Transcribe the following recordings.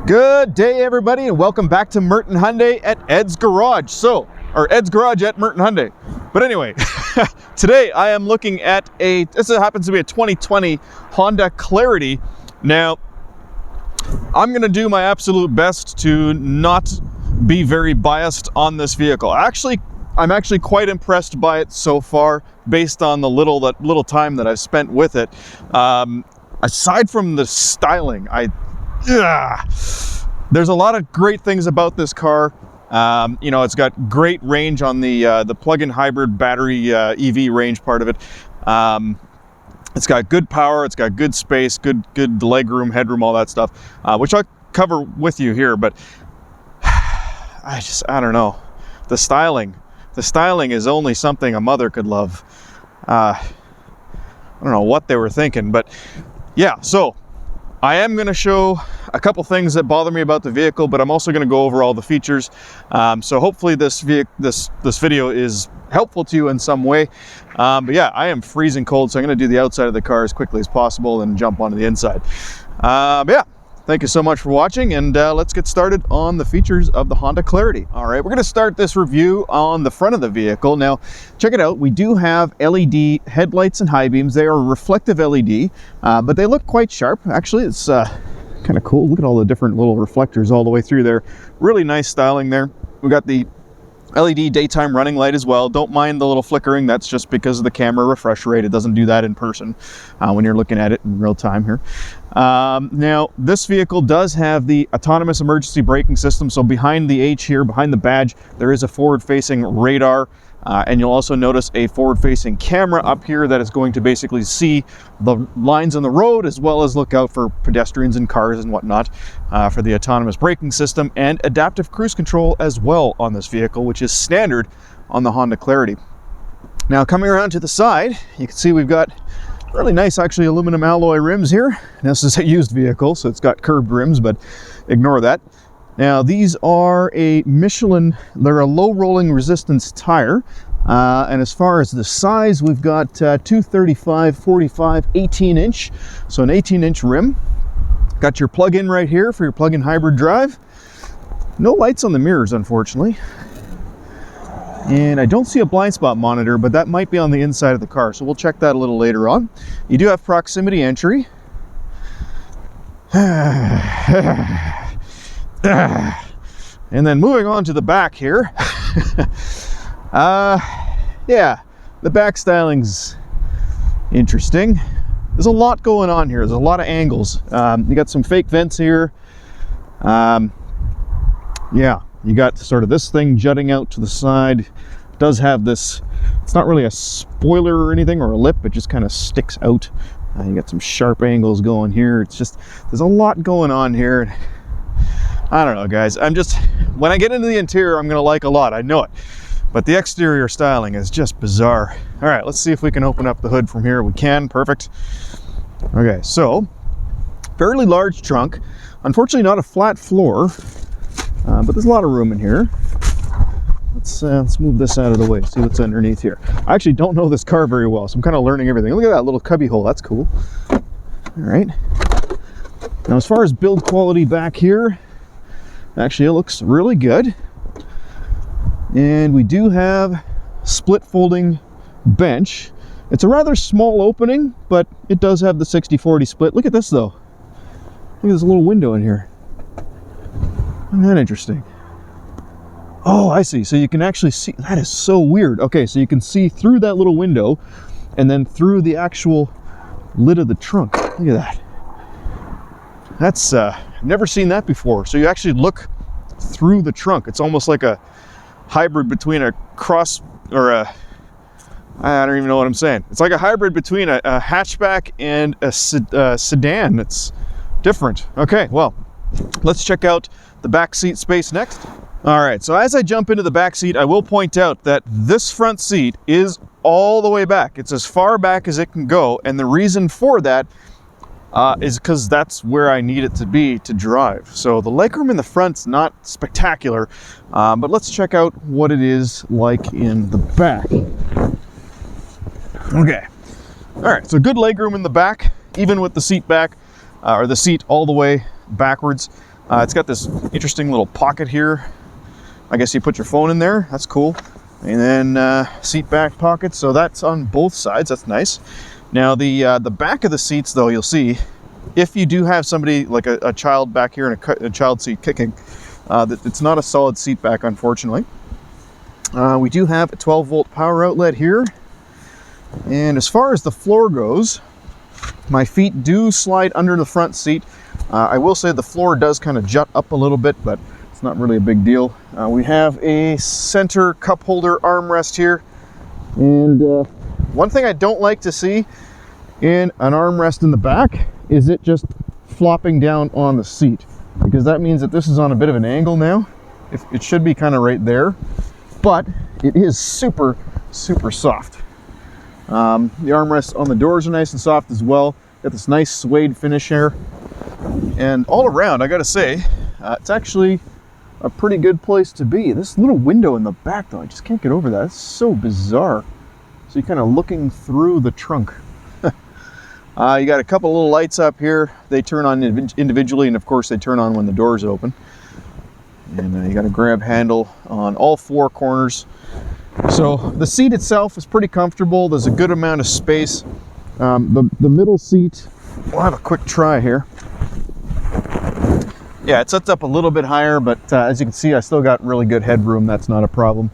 Good day, everybody, and welcome back to Merton Hyundai at Ed's Garage. Or Ed's Garage at Merton Hyundai. But anyway, today I am looking at this happens to be a 2020 Honda Clarity. Now, I'm going to do my absolute best to not be very biased on this vehicle. I'm actually quite impressed by it so far, based on the little time that I've spent with it. Aside from the styling, there's a lot of great things about this car. It's got great range on the plug-in hybrid battery EV range part of it. It's got good power, it's got good space, good legroom, headroom, all that stuff, which I'll cover with you here. But I don't know. The styling is only something a mother could love. I don't know what they were thinking, but yeah. So I am going to show a couple things that bother me about the vehicle, but I'm also going to go over all the features. So hopefully this video is helpful to you in some way. But yeah, I am freezing cold, so I'm going to do the outside of the car as quickly as possible and jump onto the inside. But yeah, thank you so much for watching, and let's get started on the features of the Honda Clarity. All right, we're going to start this review on the front of the vehicle. Now, check it out. We do have LED headlights and high beams. They are reflective LED, but they look quite sharp. Actually, it's kind of cool. Look at all the different little reflectors all the way through there. Really nice styling there. We got the LED daytime running light as well. Don't mind the little flickering. That's just because of the camera refresh rate. It doesn't do that in person when you're looking at it in real time here. Now, this vehicle does have the autonomous emergency braking system. So behind the H here, behind the badge, there is a forward-facing radar. And you'll also notice a forward-facing camera up here that is going to basically see the lines on the road, as well as look out for pedestrians and cars and whatnot, for the autonomous braking system, and adaptive cruise control as well on this vehicle, which is standard on the Honda Clarity. Now, coming around to the side, you can see we've got really nice, actually, aluminum alloy rims here. Now, this is a used vehicle, so it's got curved rims, but ignore that. Now, these are a Michelin, they're a low rolling resistance tire. And as far as the size, we've got 235, 45, 18 inch. So an 18-inch rim. Got your plug-in right here for your plug-in hybrid drive. No lights on the mirrors, unfortunately. And I don't see a blind spot monitor, but that might be on the inside of the car. So we'll check that a little later on. You do have proximity entry. And then moving on to the back here. Yeah, the back styling's interesting. There's a lot going on here. There's a lot of angles. You got some fake vents here. Yeah, you got sort of this thing jutting out to the side. It does have this, it's not really a spoiler or anything or a lip, it just kind of sticks out. You got some sharp angles going here. It's just, there's a lot going on here. I don't know, guys. When I get into the interior, I'm gonna like a lot, I know it. But the exterior styling is just bizarre. All right, let's see if we can open up the hood from here. We can, perfect. Okay, so, fairly large trunk. Unfortunately, not a flat floor, but there's a lot of room in here. Let's move this out of the way, see what's underneath here. I actually don't know this car very well, so I'm kind of learning everything. Look at that little cubby hole, that's cool. All right. Now, as far as build quality back here, actually, it looks really good. And we do have split folding bench. It's a rather small opening, but it does have the 60/40 split. Look at this, though. Look at this little window in here. Isn't that interesting? Oh, I see. So you can actually see. That is so weird. Okay, so you can see through that little window and then through the actual lid of the trunk. Look at that. That's, I've never seen that before. So you actually look through the trunk. It's almost like a hybrid between a cross or I don't even know what I'm saying. It's like a hybrid between a hatchback and a sedan. It's different. Okay, well, let's check out the back seat space next. All right, so as I jump into the back seat, I will point out that this front seat is all the way back. It's as far back as it can go, and the reason for that is because that's where I need it to be to drive. So the legroom in the front's not spectacular, but let's check out what it is like in the back. Okay, all right, so good legroom in the back, even with the seat back, or the seat all the way backwards. It's got this interesting little pocket here. I guess you put your phone in there. That's cool. And then seat back pockets. So that's on both sides. That's nice. Now the back of the seats, though, you'll see, if you do have somebody like a child back here in a child seat kicking, it's not a solid seat back, unfortunately. We do have a 12-volt power outlet here. And as far as the floor goes, my feet do slide under the front seat. I will say the floor does kind of jut up a little bit, but it's not really a big deal. We have a center cup holder armrest here. And one thing I don't like to see in an armrest in the back is it just flopping down on the seat, because that means that this is on a bit of an angle now. It should be kind of right there, but it is super, super soft. The armrests on the doors are nice and soft as well. Got this nice suede finish here. And all around, I gotta say, it's actually a pretty good place to be. This little window in the back, though, I just can't get over that. It's so bizarre. So you're kind of looking through the trunk. You got a couple little lights up here. They turn on individually, and of course they turn on when the doors open. And you got a grab handle on all four corners. So the seat itself is pretty comfortable. There's a good amount of space. The middle seat, we'll have a quick try here. Yeah, it sets up a little bit higher, but as you can see, I still got really good headroom. That's not a problem.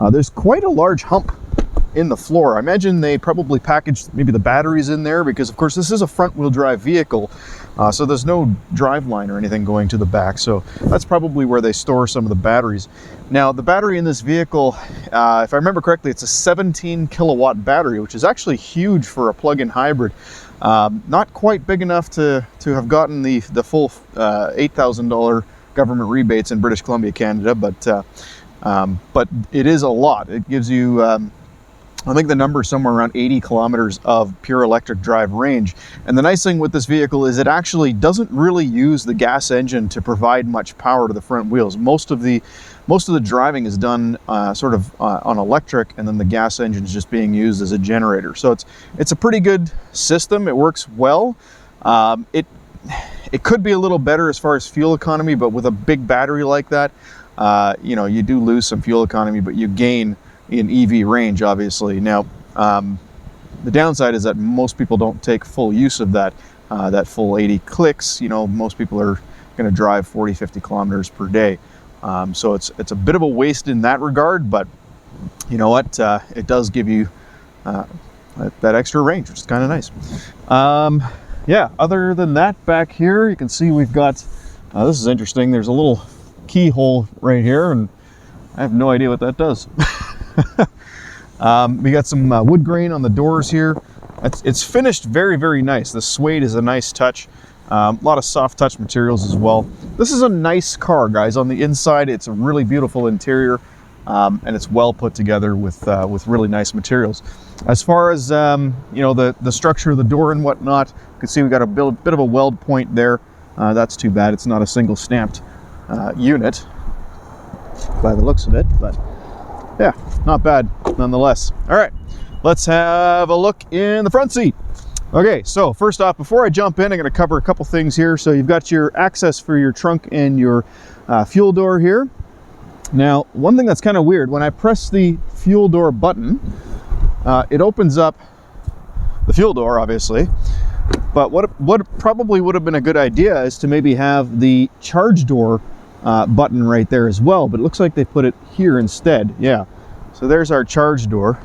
There's quite a large hump in the floor. I imagine they probably packaged maybe the batteries in there, because of course this is a front-wheel drive vehicle, so there's no drive line or anything going to the back. So that's probably where they store some of the batteries. Now, the battery in this vehicle, if I remember correctly, it's a 17 kilowatt battery, which is actually huge for a plug-in hybrid. Not quite big enough to have gotten the full $8,000 government rebates in British Columbia, Canada, but it is a lot. It gives you I think the number is somewhere around 80 kilometers of pure electric drive range. And the nice thing with this vehicle is it actually doesn't really use the gas engine to provide much power to the front wheels. Most of the driving is done sort of on electric, and then the gas engine is just being used as a generator. So it's a pretty good system. It works well. It could be a little better as far as fuel economy, but with a big battery like that, you know, you do lose some fuel economy, but you gain in EV range, obviously. Now, the downside is that most people don't take full use of that full 80 clicks. You know, most people are going to drive 40-50 kilometers per day. So it's a bit of a waste in that regard, but you know what? It does give you that extra range, which is kind of nice. Yeah, other than that, back here, you can see we've got, this is interesting. There's a little keyhole right here, and I have no idea what that does. We got some wood grain on the doors here. It's finished very, very nice. The suede is a nice touch. A lot of soft touch materials as well. This is a nice car, guys. On the inside, it's a really beautiful interior, and it's well put together with really nice materials. As far as you know, the structure of the door and whatnot, you can see we got a bit of a weld point there. That's too bad. It's not a single stamped unit by the looks of it, but yeah, not bad nonetheless. All right, let's have a look in the front seat. Okay, so first off, before I jump in, I'm going to cover a couple things here. So you've got your access for your trunk and your fuel door here. Now, one thing that's kind of weird, when I press the fuel door button, it opens up the fuel door, obviously. But what probably would have been a good idea is to maybe have the charge door button right there as well, but it looks like they put it here instead. Yeah, so there's our charge door,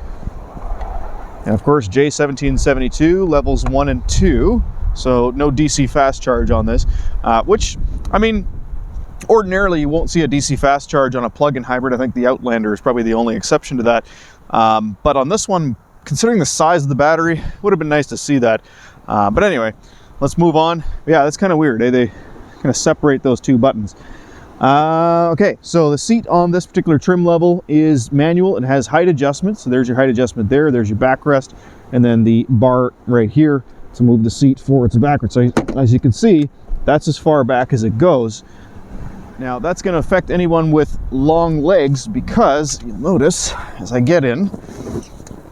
and of course J1772 levels 1 and 2, so no DC fast charge on this, which, I mean, ordinarily you won't see a DC fast charge on a plug-in hybrid. I think the Outlander is probably the only exception to that, but on this one, considering the size of the battery, it would have been nice to see that. But anyway, let's move on. Yeah, that's kind of weird, eh? They kind of separate those two buttons. Okay, so the seat on this particular trim level is manual. It has height adjustment, so there's your height adjustment there, there's your backrest, and then the bar right here to move the seat forwards and backwards. So as you can see, that's as far back as it goes. Now that's going to affect anyone with long legs, because you'll notice as I get in,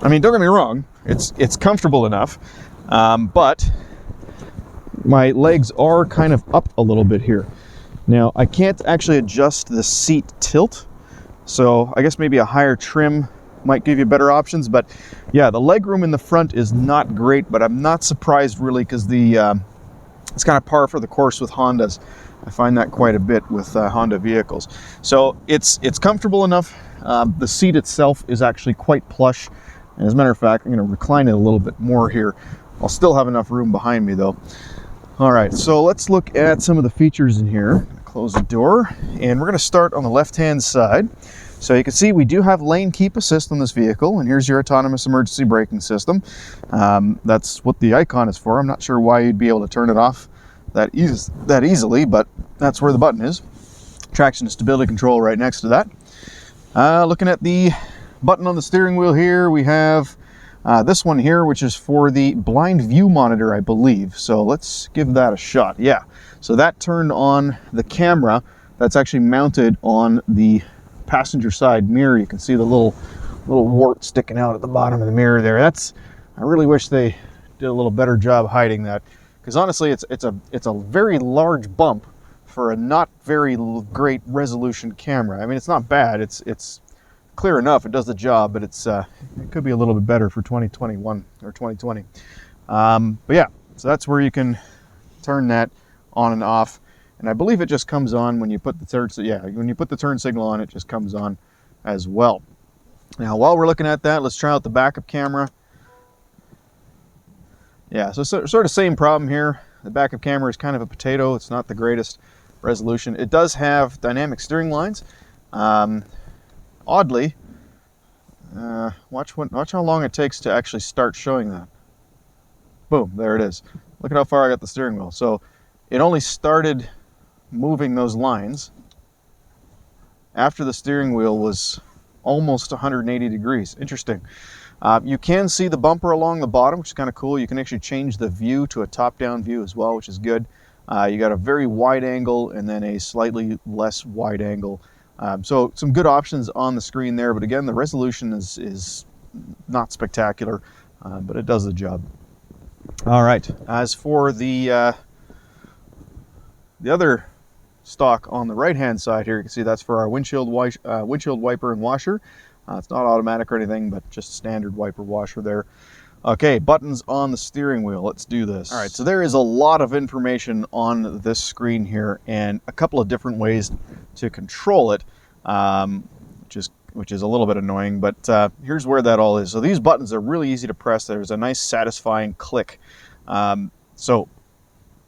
I mean, don't get me wrong, it's comfortable enough, but my legs are kind of up a little bit here. Now, I can't actually adjust the seat tilt, so I guess maybe a higher trim might give you better options. But yeah, the legroom in the front is not great, but I'm not surprised really, because it's kind of par for the course with Hondas. I find that quite a bit with Honda vehicles. So it's comfortable enough. The seat itself is actually quite plush. And as a matter of fact, I'm going to recline it a little bit more here. I'll still have enough room behind me though. All right, so let's look at some of the features in here. Close the door, and we're going to start on the left-hand side. So you can see we do have lane keep assist on this vehicle, and here's your autonomous emergency braking system. That's what the icon is for. I'm not sure why you'd be able to turn it off that easily, but that's where the button is. Traction and stability control right next to that. Looking at the button on the steering wheel here, we have this one here, which is for the blind view monitor, I believe. So let's give that a shot. Yeah, so that turned on the camera that's actually mounted on the passenger side mirror. You can see the little wart sticking out at the bottom of the mirror there. I really wish they did a little better job hiding that, because honestly it's a very large bump for a not very great resolution camera. I mean, it's not bad, it's clear enough, it does the job, but it could be a little bit better for 2021 or 2020. But yeah, so that's where you can turn that on and off. And I believe it just comes on when you put the turn signal on, it just comes on as well. Now, while we're looking at that, let's try out the backup camera. Yeah, so sort of same problem here. The backup camera is kind of a potato. It's not the greatest resolution. It does have dynamic steering lines. Oddly, watch how long it takes to actually start showing that. Boom, there it is. Look at how far I got the steering wheel. So it only started moving those lines after the steering wheel was almost 180 degrees. Interesting. You can see the bumper along the bottom, which is kind of cool. You can actually change the view to a top-down view as well, which is good. You got a very wide angle and then a slightly less wide angle. So some good options on the screen there, but again, the resolution is not spectacular, but it does the job. All right, as for the other stock on the right-hand side here, you can see that's for our windshield wiper and washer. It's not automatic or anything, but just standard wiper washer there. Okay, buttons on the steering wheel. Let's do this. All right, so there is a lot of information on this screen here and a couple of different ways to control it, which is a little bit annoying, but here's where that all is. So these buttons are really easy to press. There's a nice satisfying click. So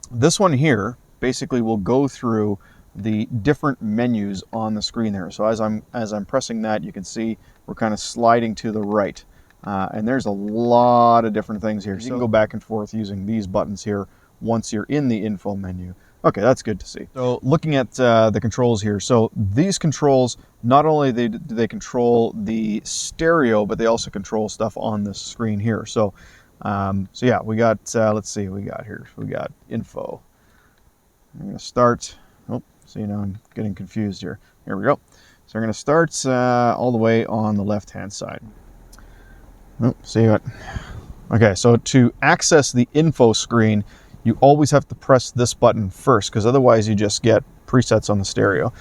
this one here basically will go through the different menus on the screen there. So as I'm pressing that, you can see we're kind of sliding to the right. And there's a lot of different things here. So you can go back and forth using these buttons here once you're in the info menu. Okay, that's good to see. So looking at the controls here. So these controls, not only do they control the stereo, but they also control stuff on the screen here. So yeah, we got, let's see what we got here. We got info. I'm going to start, oh, see now I'm getting confused here. Here we go. So we're going to start all the way on the left-hand side. Oh, see what? Okay, so to access the info screen, you always have to press this button first, because otherwise you just get presets on the stereo.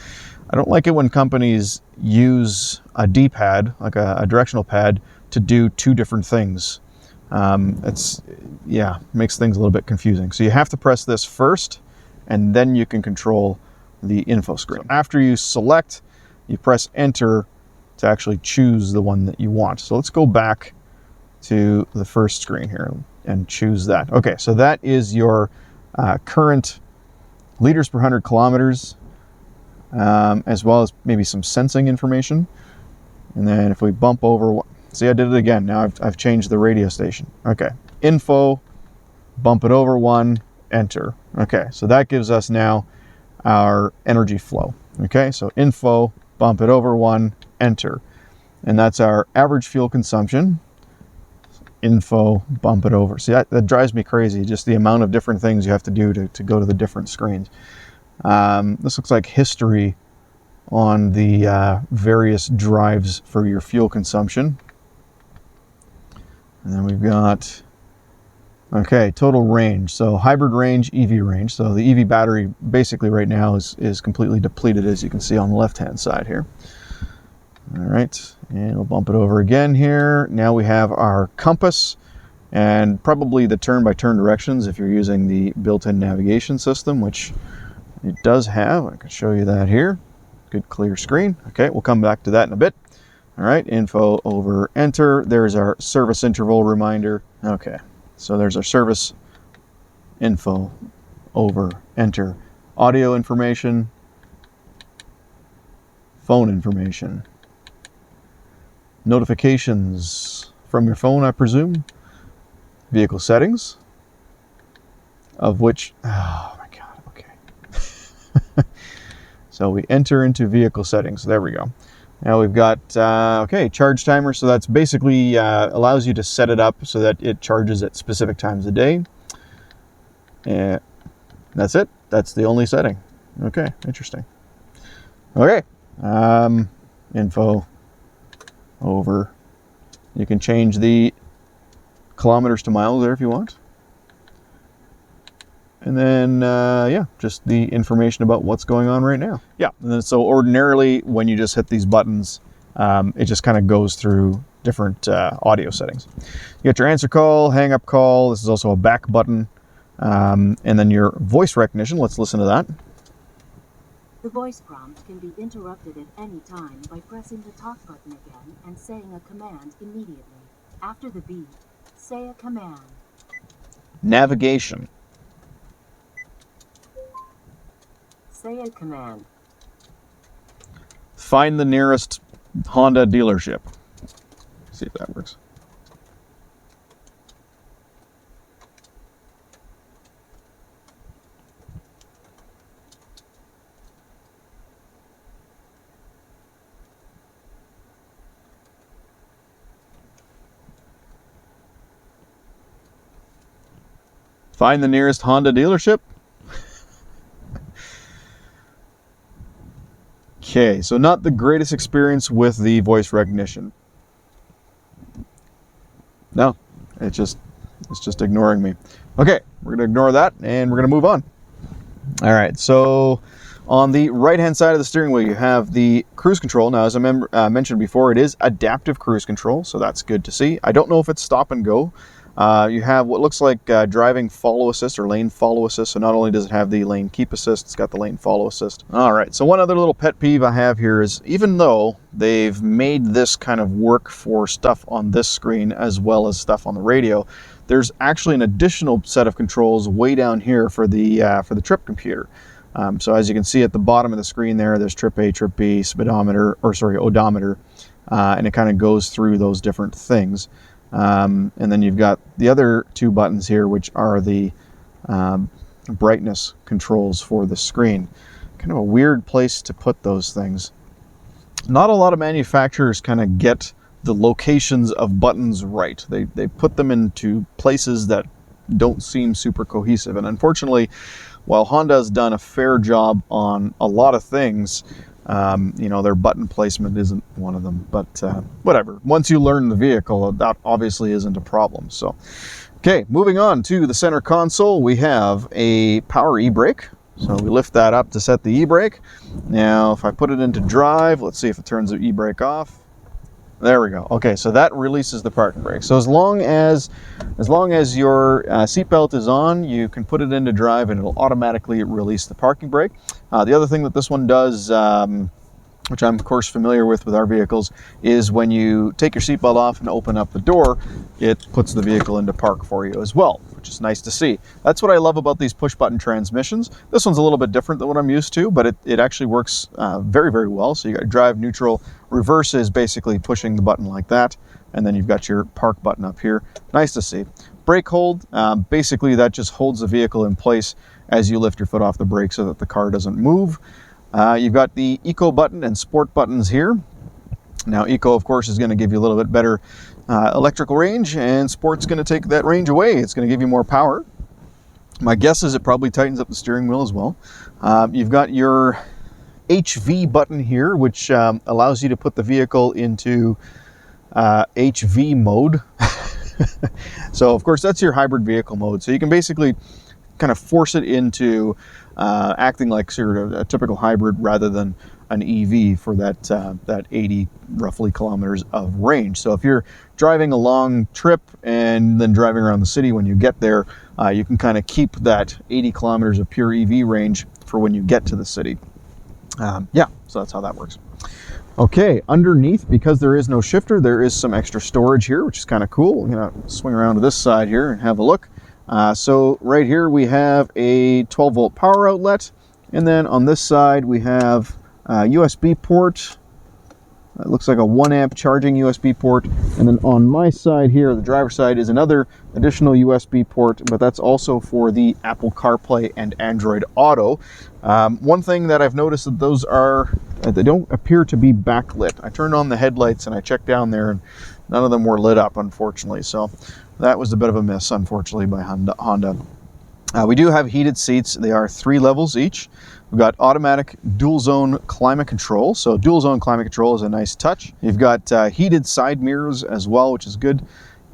I don't like it when companies use a D-pad, like a directional pad, to do two different things. Yeah, makes things a little bit confusing. So you have to press this first, and then you can control the info screen. So after you select, you press enter to actually choose the one that you want. So let's go back to the first screen here and choose that. Okay, so that is your current liters per 100 kilometers, as well as maybe some sensing information. And then if we bump over, see, I did it again. Now I've changed the radio station. Okay, info, bump it over one, enter. Okay, so that gives us now our energy flow. Okay, so info, bump it over one, enter. And that's our average fuel consumption. Info, bump it over. See, that drives me crazy, just the amount of different things you have to do to go to the different screens. This looks like history on the various drives for your fuel consumption. And then we've got Okay, total range. So hybrid range, EV range. So the EV battery basically right now is completely depleted, as you can see on the left-hand side here. All right, and we'll bump it over again here. Now we have our compass and probably the turn-by-turn directions if you're using the built-in navigation system, which it does have. I can show you that here. Good clear screen. Okay, we'll come back to that in a bit. All right, info over enter. There's our service interval reminder. Okay, so there's our service info over enter. Audio information, phone information, notifications from your phone, I presume, vehicle settings, of which, oh my God, okay. So we enter into vehicle settings. There we go. Now we've got, okay, charge timer. So that's basically allows you to set it up so that it charges at specific times of day. And that's it. That's the only setting. Okay, interesting. Okay, info over. You can change the kilometers to miles there if you want. And then, yeah, just the information about what's going on right now. Yeah, and then, so ordinarily when you just hit these buttons, it just kind of goes through different audio settings. You get your answer call, hang up call. This is also a back button. And then your voice recognition. Let's listen to that. The voice prompt can be interrupted at any time by pressing the talk button again and saying a command immediately. After the beep, say a command. Navigation. Say a command. Find the nearest Honda dealership. See if that works. Find the nearest Honda dealership. Okay, so not the greatest experience with the voice recognition. No, it's just ignoring me. Okay, we're gonna ignore that and we're gonna move on. All right, so on the right-hand side of the steering wheel, you have the cruise control. Now, as I mentioned before, it is adaptive cruise control, so that's good to see. I don't know if it's stop and go. You have what looks like driving follow assist or lane follow assist. So not only does it have the lane keep assist, it's got the lane follow assist. All right, so one other little pet peeve I have here is even though they've made this kind of work for stuff on this screen as well as stuff on the radio, there's actually an additional set of controls way down here for the trip computer. So as you can see at the bottom of the screen there's trip A, trip B, speedometer, or sorry, odometer, and it kind of goes through those different things. And then you've got the other two buttons here, which are the brightness controls for the screen. Kind of a weird place to put those things. Not a lot of manufacturers kind of get the locations of buttons right. They put them into places that don't seem super cohesive. And unfortunately, while Honda's done a fair job on a lot of things, you know, their button placement isn't one of them, but whatever. Once you learn the vehicle, that obviously isn't a problem. So, okay, moving on to the center console, we have a power e-brake. So we lift that up to set the e-brake. Now, if I put it into drive, let's see if it turns the e-brake off. There we go. Okay, so that releases the parking brake. So as long as your seatbelt is on, you can put it into drive and it'll automatically release the parking brake. The other thing that this one does, which I'm of course familiar with our vehicles, is when you take your seatbelt off and open up the door, it puts the vehicle into park for you as well, which is nice to see. That's what I love about these push button transmissions. This one's a little bit different than what I'm used to, but it actually works very, very well. So you got drive, neutral, reverse is basically pushing the button like that, and then you've got your park button up here. Nice to see. Brake hold, basically that just holds the vehicle in place as you lift your foot off the brake so that the car doesn't move. You've got the Eco button and Sport buttons here. Now Eco, of course, is going to give you a little bit better electrical range, and Sport's going to take that range away. It's going to give you more power. My guess is it probably tightens up the steering wheel as well. You've got your HV button here, which allows you to put the vehicle into HV mode. So of course that's your hybrid vehicle mode. So you can basically kind of force it into acting like sort of a typical hybrid rather than an EV for that 80 roughly kilometers of range. So if you're driving a long trip and then driving around the city, when you get there, you can kind of keep that 80 kilometers of pure EV range for when you get to the city. Yeah, so that's how that works. Okay, underneath, because there is no shifter, there is some extra storage here, which is kind of cool. I'm gonna swing around to this side here and have a look. So right here we have a 12 volt power outlet, and then on this side we have a USB port. It looks like a 1 amp charging USB port, and then on my side here, the driver's side, is another additional USB port, but that's also for the Apple CarPlay and Android Auto. One thing that I've noticed that those are, they don't appear to be backlit. I turned on the headlights and I checked down there and none of them were lit up, unfortunately. So that was a bit of a miss, unfortunately, by Honda. We do have heated seats. They are 3 levels each. We've got automatic dual zone climate control. So dual zone climate control is a nice touch. You've got heated side mirrors as well, which is good.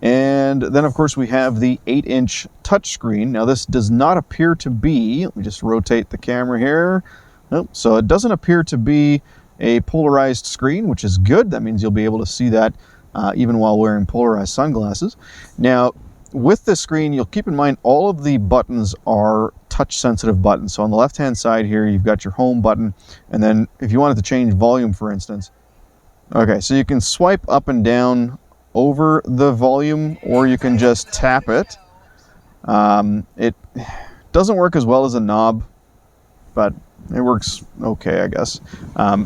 And then of course we have the 8-inch touchscreen. Now this does not appear to be, let me just rotate the camera here. Nope. So it doesn't appear to be a polarized screen, which is good. That means you'll be able to see that even while wearing polarized sunglasses. Now, with this screen, you'll keep in mind all of the buttons are touch sensitive buttons. So on the left hand side here, you've got your home button, and then if you wanted to change volume, for instance, okay, so you can swipe up and down over the volume, or you can just tap it. It doesn't work as well as a knob, but it works okay, I guess.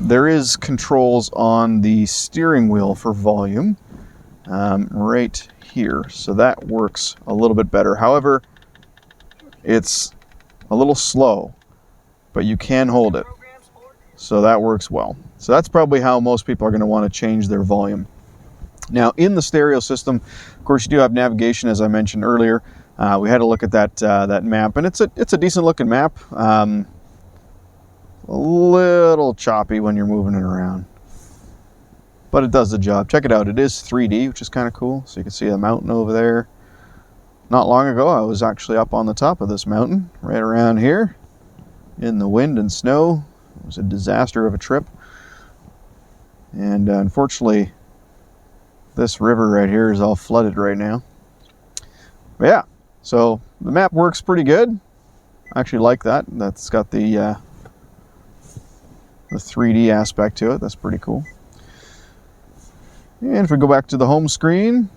There is controls on the steering wheel for volume right here, so that works a little bit better. However, it's a little slow, but you can hold it, so that works well. So that's probably how most people are going to want to change their volume. Now, in the stereo system, of course, you do have navigation, as I mentioned earlier. We had a look at that map, and it's a decent looking map. A little choppy when you're moving it around, but it does the job. Check it out. It is 3D, which is kind of cool. So you can see a mountain over there. Not long ago, I was actually up on the top of this mountain, right around here, in the wind and snow. It was a disaster of a trip. And unfortunately, this river right here is all flooded right now. But yeah, so the map works pretty good. I actually like that. That's got the 3D aspect to it. That's pretty cool. And if we go back to the home screen,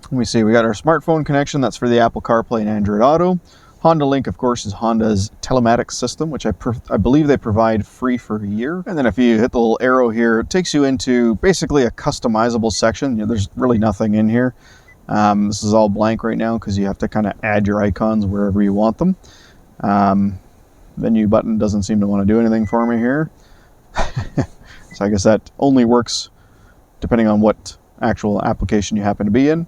let me see, we got our smartphone connection. That's for the Apple CarPlay and Android Auto. Honda Link, of course, is Honda's telematics system, which I believe they provide free for a year. And then if you hit the little arrow here, it takes you into basically a customizable section. You know, there's really nothing in here. This is all blank right now because you have to kind of add your icons wherever you want them. Menu button doesn't seem to want to do anything for me here. So I guess that only works depending on what actual application you happen to be in.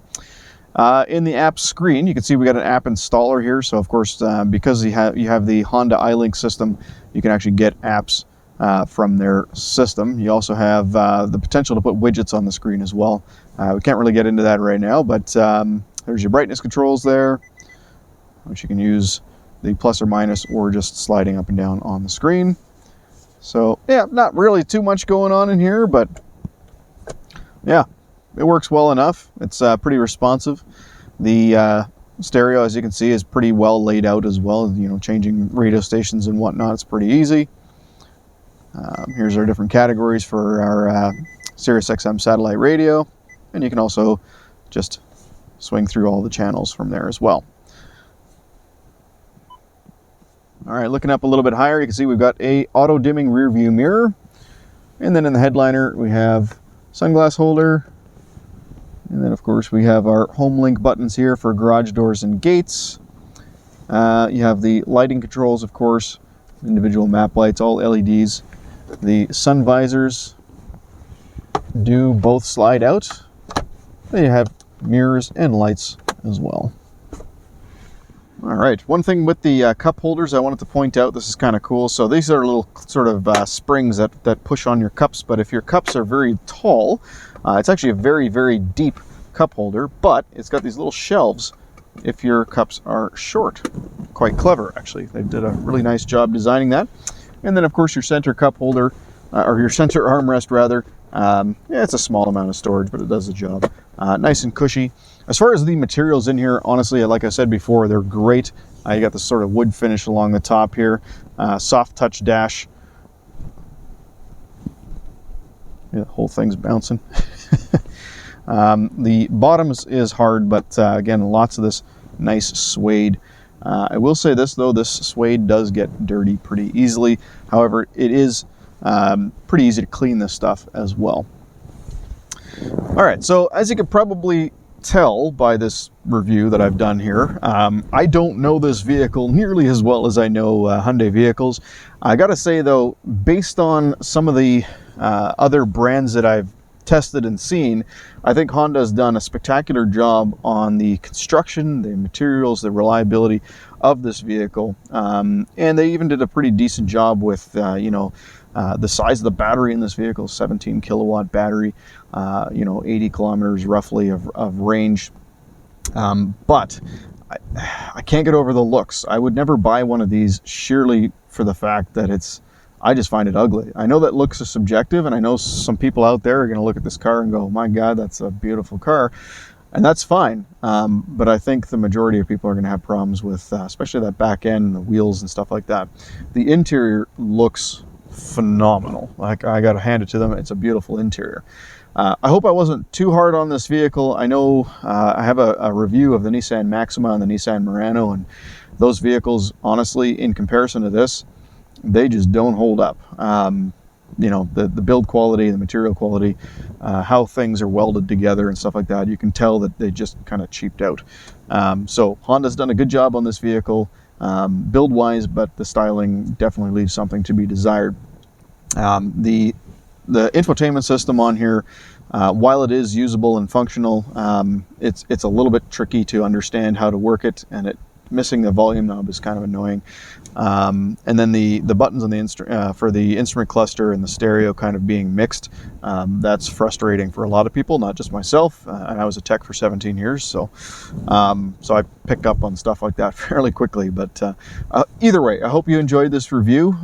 In the app screen, you can see we got an app installer here. So of course, because you have the Honda iLink system, you can actually get apps from their system. You also have the potential to put widgets on the screen as well. We can't really get into that right now, but there's your brightness controls there, which you can use the plus or minus or just sliding up and down on the screen. So yeah, not really too much going on in here, but yeah, it works well enough. It's pretty responsive. The stereo, as you can see, is pretty well laid out as well. You know, changing radio stations and whatnot, it's pretty easy. Here's our different categories for our Sirius XM satellite radio, and you can also just swing through all the channels from there as well. All right, looking up a little bit higher, you can see we've got a auto dimming rear view mirror, and then in the headliner we have sunglass holder, and then of course we have our home link buttons here for garage doors and gates. You have the lighting controls, of course, individual map lights, all LEDs. The sun visors do both slide out. Then you have mirrors and lights as well. All right, one thing with the cup holders I wanted to point out, this is kind of cool. So these are little sort of springs that push on your cups, but if your cups are very tall, it's actually a very, very deep cup holder, but it's got these little shelves if your cups are short. Quite clever, actually. They did a really nice job designing that. And then, of course, your center cup holder, or your center armrest, rather. Yeah, it's a small amount of storage, but it does the job. Nice and cushy. As far as the materials in here, honestly, like I said before, they're great. You got this sort of wood finish along the top here. Soft touch dash. Yeah, the whole thing's bouncing. The bottom is hard, but again, lots of this nice suede. I will say this, though, this suede does get dirty pretty easily. However, it is pretty easy to clean this stuff as well. All right, so as you can probably tell by this review that I've done here, I don't know this vehicle nearly as well as I know Hyundai vehicles. I gotta say, though, based on some of the other brands that I've tested and seen, I think Honda's done a spectacular job on the construction, the materials, the reliability of this vehicle, and they even did a pretty decent job with the size of the battery in this vehicle. 17 kilowatt battery, 80 kilometers roughly of range, but I can't get over the looks. I would never buy one of these sheerly for the fact that I just find it ugly. I know that looks is subjective, and I know some people out there are going to look at this car and go, my God, that's a beautiful car. And that's fine. But I think the majority of people are going to have problems with, especially that back end, the wheels and stuff like that. The interior looks phenomenal. Like, I got to hand it to them. It's a beautiful interior. I hope I wasn't too hard on this vehicle. I know I have a review of the Nissan Maxima and the Nissan Murano, and those vehicles, honestly, in comparison to this, they just don't hold up. The build quality, the material quality, how things are welded together and stuff like that, you can tell that they just kind of cheaped out. So Honda's done a good job on this vehicle, build-wise, but the styling definitely leaves something to be desired. The infotainment system on here, while it is usable and functional, it's a little bit tricky to understand how to work it, and missing the volume knob is kind of annoying. And then the buttons on the for the instrument cluster and the stereo kind of being mixed, that's frustrating for a lot of people, not just myself. And I was a tech for 17 years, so I picked up on stuff like that fairly quickly. But either way, I hope you enjoyed this review.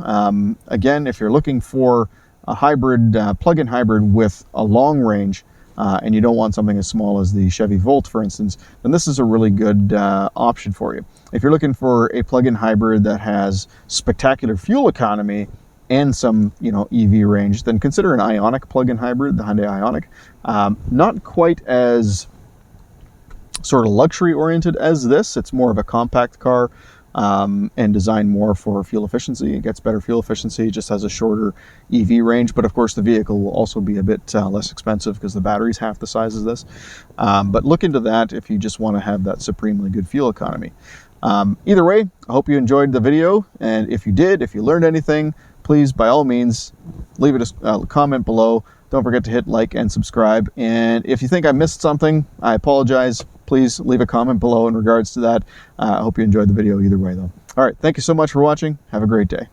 Again, if you're looking for a hybrid, plug-in hybrid with a long range, and you don't want something as small as the Chevy Volt, for instance, then this is a really good option for you. If you're looking for a plug-in hybrid that has spectacular fuel economy and some EV range, then consider an Ioniq plug-in hybrid, the Hyundai Ioniq. Not quite as sort of luxury oriented as this. It's more of a compact car, and designed more for fuel efficiency. It gets better fuel efficiency, just has a shorter EV range, but of course the vehicle will also be a bit less expensive because the battery's half the size as this. But look into that if you just want to have that supremely good fuel economy. Either way, I hope you enjoyed the video, and if you did, if you learned anything, please, by all means, leave a comment below. Don't forget to hit like and subscribe, and if you think I missed something, I apologize. Please leave a comment below in regards to that. I hope you enjoyed the video either way, though. All right, thank you so much for watching. Have a great day.